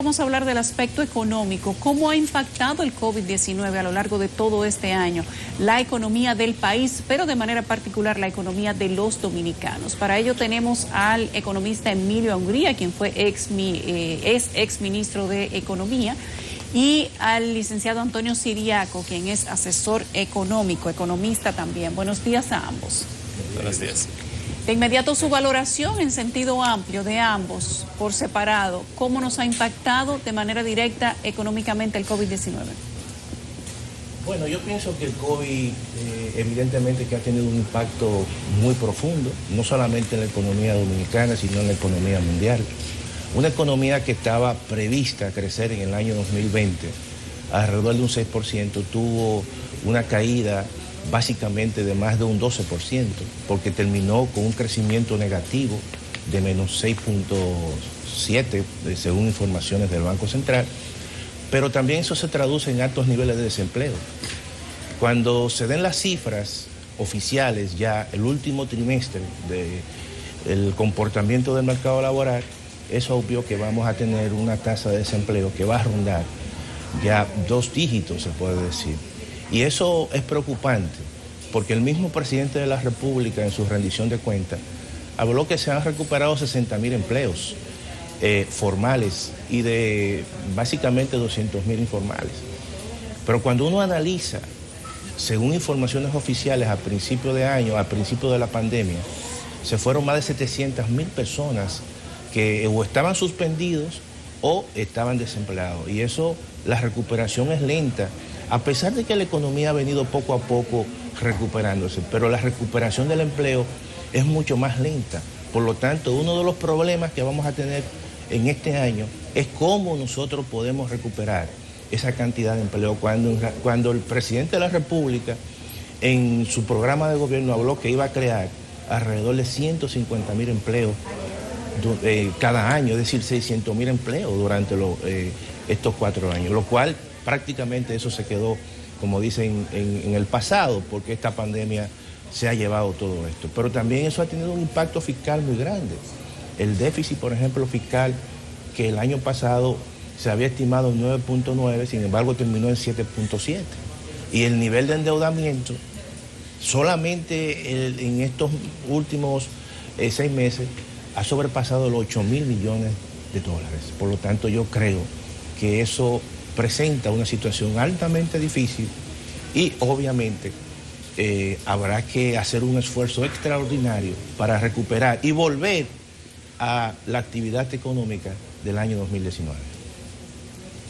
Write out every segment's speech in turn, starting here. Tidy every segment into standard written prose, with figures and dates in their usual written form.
Vamos a hablar del aspecto económico. ¿Cómo ha impactado el COVID-19 a lo largo de todo este año la economía del país, pero de manera particular la economía de los dominicanos? Para ello tenemos al economista Emilio Hungría, quien fue ex ministro de Economía, y al licenciado Antonio Siriaco, quien es asesor económico, economista también. Buenos días a ambos. Buenos días. De inmediato su valoración en sentido amplio de ambos por separado. ¿Cómo nos ha impactado de manera directa económicamente el COVID-19? Bueno, yo pienso que el COVID evidentemente que ha tenido un impacto muy profundo, no solamente en la economía dominicana, sino en la economía mundial. Una economía que estaba prevista a crecer en el año 2020, alrededor de un 6%, tuvo una caída básicamente de más de un 12%, porque terminó con un crecimiento negativo de menos 6.7%, según informaciones del Banco Central, pero también eso se traduce en altos niveles de desempleo. Cuando se den las cifras oficiales, ya el último trimestre del comportamiento del mercado laboral, es obvio que vamos a tener una tasa de desempleo que va a rondar ya 2 dígitos, se puede decir. Y eso es preocupante, porque el mismo presidente de la República en su rendición de cuentas habló que se han recuperado 60.000 empleos formales y de básicamente 200.000 informales. Pero cuando uno analiza, según informaciones oficiales a principio de año, a principio de la pandemia, se fueron más de 700.000 personas que o estaban suspendidos o estaban desempleados. Y eso, la recuperación es lenta, a pesar de que la economía ha venido poco a poco recuperándose, pero la recuperación del empleo es mucho más lenta. Por lo tanto, uno de los problemas que vamos a tener en este año es cómo nosotros podemos recuperar esa cantidad de empleo. Cuando el presidente de la República en su programa de gobierno habló que iba a crear alrededor de 150.000 empleos cada año, es decir, 600.000 empleos durante estos 4 años, lo cual prácticamente eso se quedó, como dicen, en el pasado, porque esta pandemia se ha llevado todo esto. Pero también eso ha tenido un impacto fiscal muy grande. El déficit, por ejemplo, fiscal, que el año pasado se había estimado en 9.9, sin embargo terminó en 7.7. Y el nivel de endeudamiento, solamente en estos últimos 6 meses, ha sobrepasado los 8.000 millones de dólares. Por lo tanto, yo creo que eso presenta una situación altamente difícil y obviamente habrá que hacer un esfuerzo extraordinario para recuperar y volver a la actividad económica del año 2019.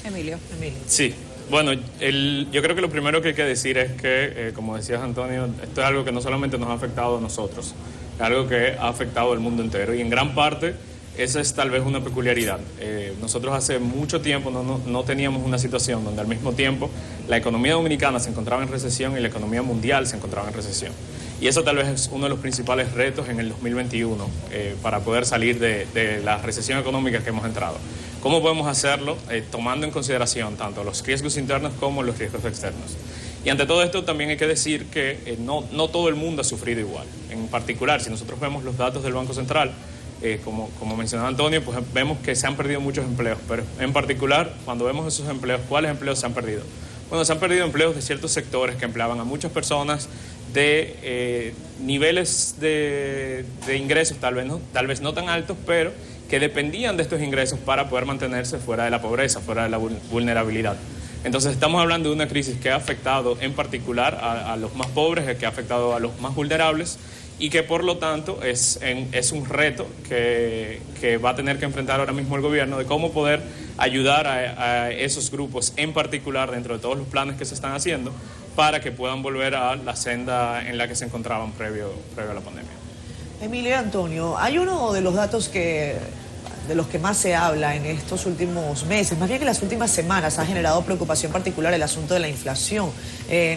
Emilio. Sí, bueno, yo creo que lo primero que hay que decir es que, como decías Antonio, esto es algo que no solamente nos ha afectado a nosotros, es algo que ha afectado al mundo entero y en gran parte esa es tal vez una peculiaridad. Nosotros hace mucho tiempo no teníamos una situación donde al mismo tiempo la economía dominicana se encontraba en recesión y la economía mundial se encontraba en recesión. Y eso tal vez es uno de los principales retos en el 2021 para poder salir de la recesión económica que hemos entrado. ¿Cómo podemos hacerlo? Tomando en consideración tanto los riesgos internos como los riesgos externos. Y ante todo esto también hay que decir que no todo el mundo ha sufrido igual. En particular, si nosotros vemos los datos del Banco Central, como mencionaba Antonio, pues vemos que se han perdido muchos empleos, pero en particular, cuando vemos esos empleos, ¿cuáles empleos se han perdido? Bueno, se han perdido empleos de ciertos sectores que empleaban a muchas personas de niveles de ingresos tal vez no tan altos, pero que dependían de estos ingresos para poder mantenerse fuera de la pobreza, fuera de la vulnerabilidad. Entonces estamos hablando de una crisis que ha afectado en particular a los más pobres, que ha afectado a los más vulnerables, y que por lo tanto es un reto que va a tener que enfrentar ahora mismo el gobierno de cómo poder ayudar a esos grupos en particular dentro de todos los planes que se están haciendo para que puedan volver a la senda en la que se encontraban previo a la pandemia. Emilio y Antonio, hay uno de los datos de los que más se habla en estos últimos meses, más bien en las últimas semanas, ha generado preocupación particular el asunto de la inflación.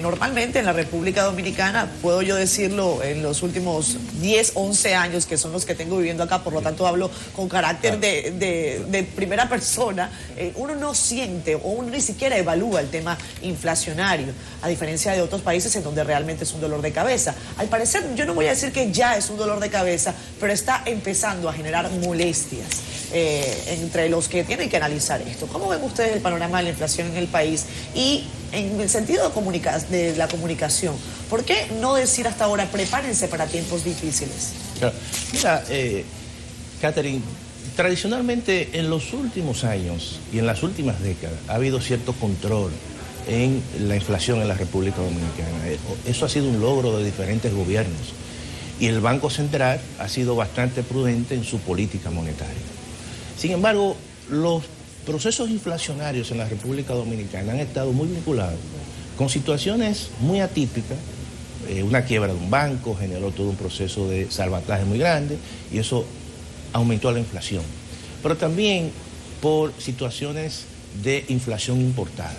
Normalmente en la República Dominicana, puedo yo decirlo, en los últimos 10, 11 años, que son los que tengo viviendo acá, por lo tanto hablo con carácter de primera persona, uno no siente o uno ni siquiera evalúa el tema inflacionario, a diferencia de otros países en donde realmente es un dolor de cabeza. Al parecer, yo no voy a decir que ya es un dolor de cabeza, pero está empezando a generar molestias. entre los que tienen que analizar esto. ¿Cómo ven ustedes el panorama de la inflación en el país? Y en el sentido de la comunicación, ¿por qué no decir hasta ahora prepárense para tiempos difíciles? Mira, Catherine, tradicionalmente en los últimos años y en las últimas décadas ha habido cierto control en la inflación en la República Dominicana. Eso ha sido un logro de diferentes gobiernos y el Banco Central ha sido bastante prudente en su política monetaria. Sin embargo, los procesos inflacionarios en la República Dominicana han estado muy vinculados con situaciones muy atípicas. Una quiebra de un banco generó todo un proceso de salvataje muy grande y eso aumentó la inflación. Pero también por situaciones de inflación importada.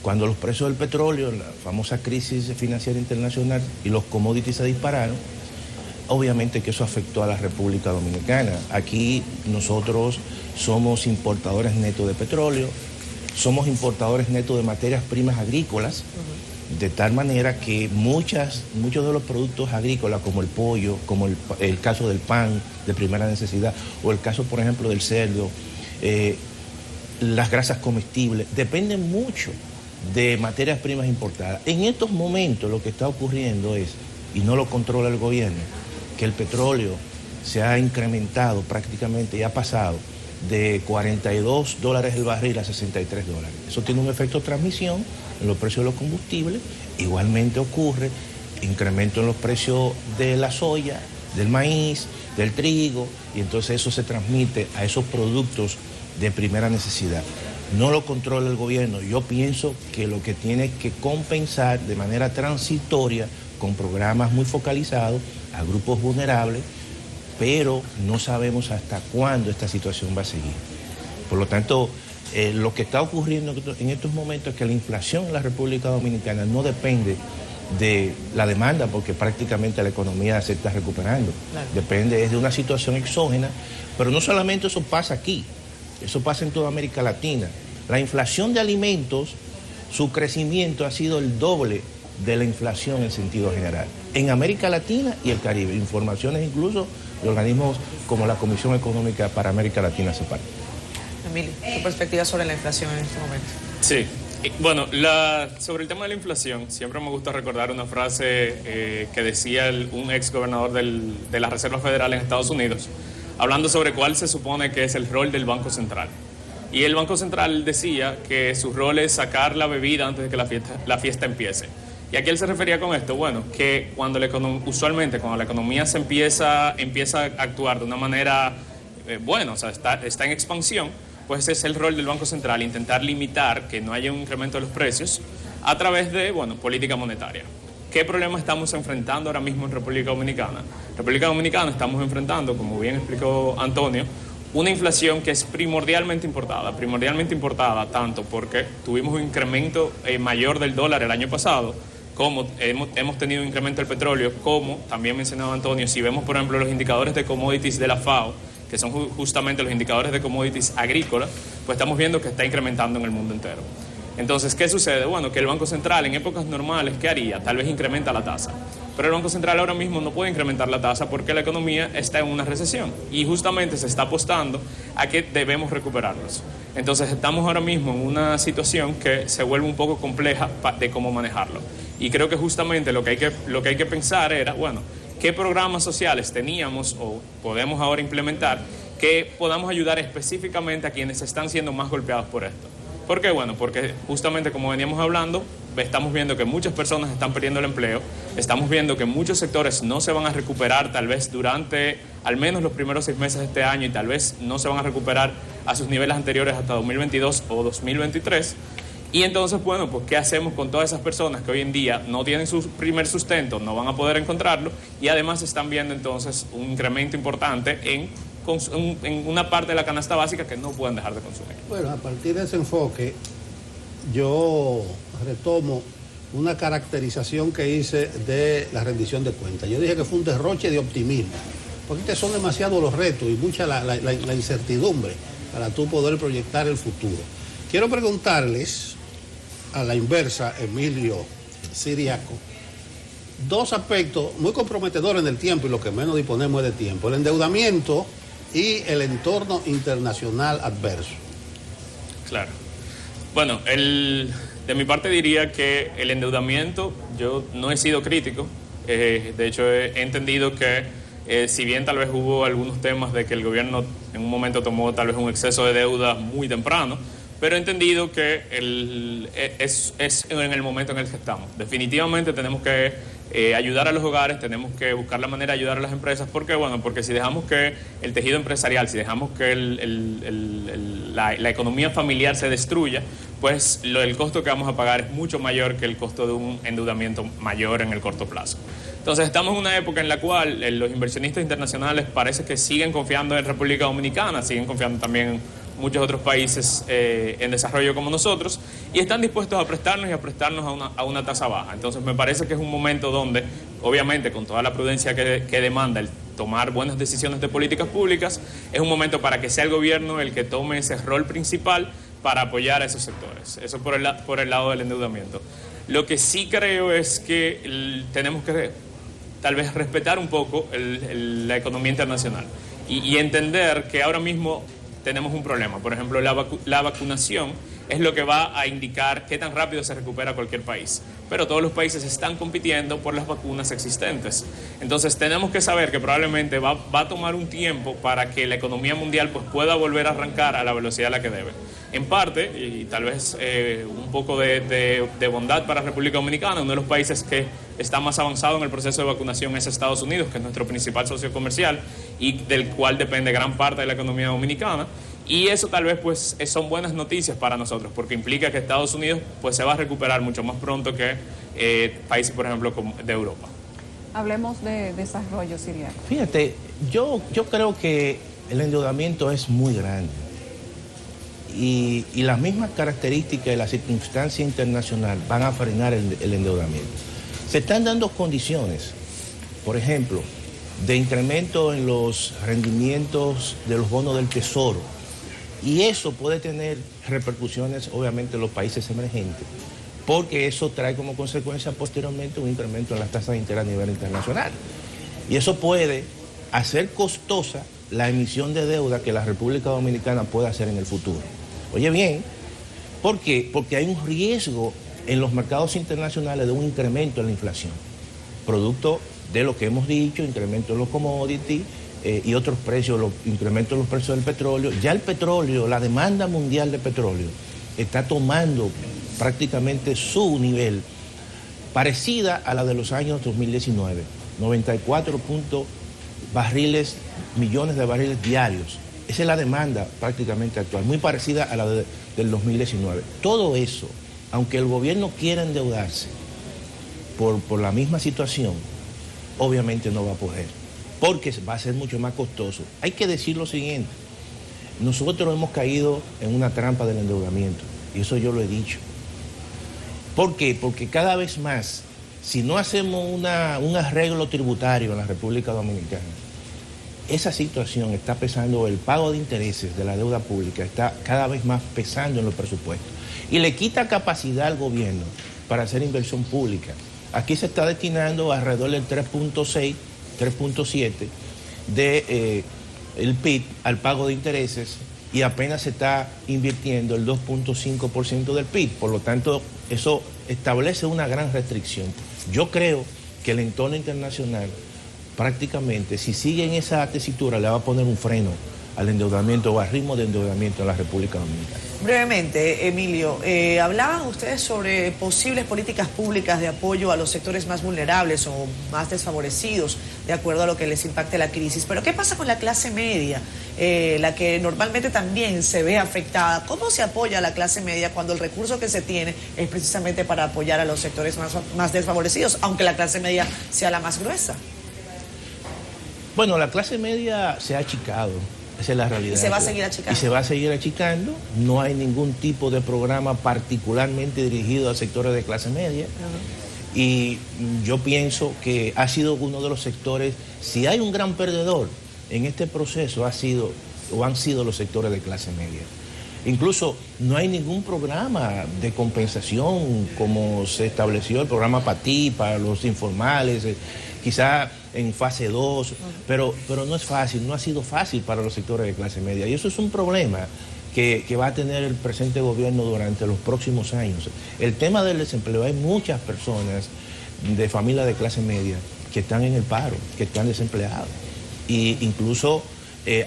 Cuando los precios del petróleo, la famosa crisis financiera internacional y los commodities se dispararon, obviamente que eso afectó a la República Dominicana. Aquí nosotros somos importadores netos de petróleo, somos importadores netos de materias primas agrícolas, de tal manera que muchos de los productos agrícolas, como el pollo, como el caso del pan de primera necesidad, o el caso, por ejemplo, del cerdo, las grasas comestibles, dependen mucho de materias primas importadas. En estos momentos lo que está ocurriendo es, y no lo controla el gobierno, que el petróleo se ha incrementado prácticamente y ha pasado de $42 el barril a $63. Eso tiene un efecto de transmisión en los precios de los combustibles. Igualmente ocurre incremento en los precios de la soya, del maíz, del trigo, y entonces eso se transmite a esos productos de primera necesidad. No lo controla el gobierno. Yo pienso que lo que tiene que compensar de manera transitoria con programas muy focalizados a grupos vulnerables, pero no sabemos hasta cuándo esta situación va a seguir. Por lo tanto, lo que está ocurriendo en estos momentos es que la inflación en la República Dominicana no depende de la demanda, porque prácticamente la economía se está recuperando. Claro. Depende de una situación exógena, pero no solamente eso pasa aquí, eso pasa en toda América Latina. La inflación de alimentos, su crecimiento ha sido el doble de la inflación en sentido general, en América Latina y el Caribe. Informaciones incluso de organismos como la Comisión Económica para América Latina, CEPAL. Emilio, ¿tu perspectiva sobre la inflación en este momento? Sí, bueno, sobre el tema de la inflación, siempre me gusta recordar una frase que decía un ex gobernador de la Reserva Federal en Estados Unidos, hablando sobre cuál se supone que es el rol del Banco Central. Y el Banco Central decía que su rol es sacar la bebida antes de que la fiesta empiece. ¿Y a qué él se refería con esto? Bueno, que usualmente cuando la economía se empieza a actuar de una manera buena, o sea, está en expansión, pues ese es el rol del Banco Central, intentar limitar que no haya un incremento de los precios a través de, política monetaria. ¿Qué problema estamos enfrentando ahora mismo en República Dominicana? En República Dominicana estamos enfrentando, como bien explicó Antonio, una inflación que es primordialmente importada tanto porque tuvimos un incremento mayor del dólar el año pasado, como hemos tenido un incremento del petróleo, como también mencionaba Antonio, si vemos por ejemplo los indicadores de commodities de la FAO, que son justamente los indicadores de commodities agrícolas, pues estamos viendo que está incrementando en el mundo entero. Entonces, ¿qué sucede? Bueno, que el Banco Central en épocas normales, ¿qué haría? Tal vez incrementa la tasa. Pero el Banco Central ahora mismo no puede incrementar la tasa porque la economía está en una recesión y justamente se está apostando a que debemos recuperarnos. Entonces, estamos ahora mismo en una situación que se vuelve un poco compleja de cómo manejarlo. Y creo que justamente lo que hay que pensar era, bueno, ¿qué programas sociales teníamos o podemos ahora implementar que podamos ayudar específicamente a quienes están siendo más golpeados por esto? ¿Por qué? Bueno, porque justamente como veníamos hablando, estamos viendo que muchas personas están perdiendo el empleo, estamos viendo que muchos sectores no se van a recuperar tal vez durante al menos los primeros 6 meses de este año y tal vez no se van a recuperar a sus niveles anteriores hasta 2022 o 2023. Y entonces, bueno, pues ¿qué hacemos con todas esas personas que hoy en día no tienen su primer sustento, no van a poder encontrarlo y además están viendo entonces un incremento importante en una parte de la canasta básica que no pueden dejar de consumir? Bueno, a partir de ese enfoque, yo retomo una caracterización que hice de la rendición de cuentas. Yo dije que fue un derroche de optimismo, porque son demasiados los retos y mucha la incertidumbre para tú poder proyectar el futuro. Quiero preguntarles a la inversa, Emilio Siriaco, dos aspectos muy comprometedores en el tiempo y lo que menos disponemos es de tiempo. El endeudamiento y el entorno internacional adverso. Claro. Bueno, de mi parte diría que el endeudamiento, yo no he sido crítico. De hecho, he entendido que si bien tal vez hubo algunos temas de que el gobierno en un momento tomó tal vez un exceso de deuda muy temprano, pero he entendido que es en el momento en el que estamos. Definitivamente tenemos que ayudar a los hogares, tenemos que buscar la manera de ayudar a las empresas. ¿Por qué? Bueno, porque si dejamos que el tejido empresarial, si dejamos que la economía familiar se destruya, pues el costo que vamos a pagar es mucho mayor que el costo de un endeudamiento mayor en el corto plazo. Entonces estamos en una época en la cual los inversionistas internacionales parece que siguen confiando en República Dominicana, siguen confiando también en muchos otros países en desarrollo como nosotros, y están dispuestos a prestarnos y a prestarnos a una tasa baja. Entonces me parece que es un momento donde, obviamente con toda la prudencia que demanda el tomar buenas decisiones de políticas públicas, es un momento para que sea el gobierno el que tome ese rol principal para apoyar a esos sectores. Eso por el lado del endeudamiento. Lo que sí creo es que tenemos que tal vez respetar un poco la economía internacional y entender que ahora mismo tenemos un problema. Por ejemplo, la vacunación es lo que va a indicar qué tan rápido se recupera cualquier país. Pero todos los países están compitiendo por las vacunas existentes. Entonces tenemos que saber que probablemente va a tomar un tiempo para que la economía mundial pues, pueda volver a arrancar a la velocidad a la que debe. En parte, y tal vez un poco de bondad para República Dominicana, uno de los países que está más avanzado en el proceso de vacunación es Estados Unidos, que es nuestro principal socio comercial y del cual depende gran parte de la economía dominicana. Y eso tal vez pues son buenas noticias para nosotros, porque implica que Estados Unidos pues se va a recuperar mucho más pronto que países, por ejemplo, de Europa. Hablemos de desarrollo siriano. Fíjate, yo creo que el endeudamiento es muy grande. Y las mismas características de la circunstancia internacional van a frenar el endeudamiento. Se están dando condiciones, por ejemplo, de incremento en los rendimientos de los bonos del Tesoro. Y eso puede tener repercusiones, obviamente, en los países emergentes, porque eso trae como consecuencia posteriormente un incremento en las tasas de interés a nivel internacional. Y eso puede hacer costosa la emisión de deuda que la República Dominicana puede hacer en el futuro. Oye bien, ¿por qué? Porque hay un riesgo en los mercados internacionales de un incremento en la inflación, producto de lo que hemos dicho, incremento en los commodities y otros precios, incremento en los precios del petróleo. Ya el petróleo, la demanda mundial de petróleo, está tomando prácticamente su nivel, parecida a la de los años 2019, 94 millones de barriles diarios. Esa es la demanda prácticamente actual, muy parecida a la del 2019. Todo eso, aunque el gobierno quiera endeudarse por la misma situación, obviamente no va a poder, porque va a ser mucho más costoso. Hay que decir lo siguiente, nosotros hemos caído en una trampa del endeudamiento, y eso yo lo he dicho. ¿Por qué? Porque cada vez más, si no hacemos un arreglo tributario en la República Dominicana, esa situación está pesando, el pago de intereses de la deuda pública está cada vez más pesando en los presupuestos y le quita capacidad al gobierno para hacer inversión pública. Aquí se está destinando alrededor del 3.6, 3.7 del PIB al pago de intereses y apenas se está invirtiendo el 2.5% del PIB. Por lo tanto, eso establece una gran restricción. Yo creo que el entorno internacional prácticamente, si sigue en esa tesitura, le va a poner un freno al endeudamiento o al ritmo de endeudamiento en la República Dominicana. Brevemente, Emilio, hablaban ustedes sobre posibles políticas públicas de apoyo a los sectores más vulnerables o más desfavorecidos, de acuerdo a lo que les impacte la crisis. Pero ¿qué pasa con la clase media, la que normalmente también se ve afectada? ¿Cómo se apoya a la clase media cuando el recurso que se tiene es precisamente para apoyar a los sectores más desfavorecidos, aunque la clase media sea la más gruesa? Bueno, la clase media se ha achicado, esa es la realidad. ¿Y se va a seguir achicando? Y se va a seguir achicando. No hay ningún tipo de programa particularmente dirigido a sectores de clase media. Y yo pienso que ha sido uno de los sectores, si hay un gran perdedor en este proceso, han sido los sectores de clase media. Incluso no hay ningún programa de compensación como se estableció el programa PATI para los informales. Quizá en fase 2, pero no es fácil, no ha sido fácil para los sectores de clase media. Y eso es un problema que va a tener el presente gobierno durante los próximos años. El tema del desempleo, hay muchas personas de familias de clase media que están en el paro, que están desempleados. Y incluso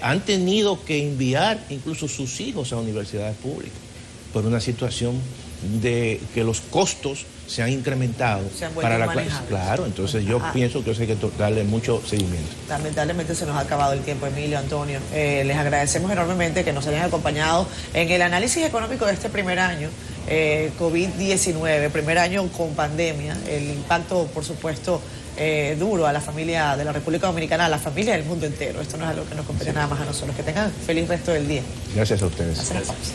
han tenido que enviar incluso sus hijos a universidades públicas por una situación de que los costos se han incrementado para la clase. Claro, entonces yo pienso que eso hay que darle mucho seguimiento. Lamentablemente se nos ha acabado el tiempo, Emilio, Antonio. Les agradecemos enormemente que nos hayan acompañado en el análisis económico de este primer año, COVID-19, primer año con pandemia, el impacto, por supuesto, duro a la familia de la República Dominicana, a la familia del mundo entero. Esto no es algo que nos compete nada más a nosotros. Que tengan feliz resto del día. Gracias a ustedes. Hacemos pausa.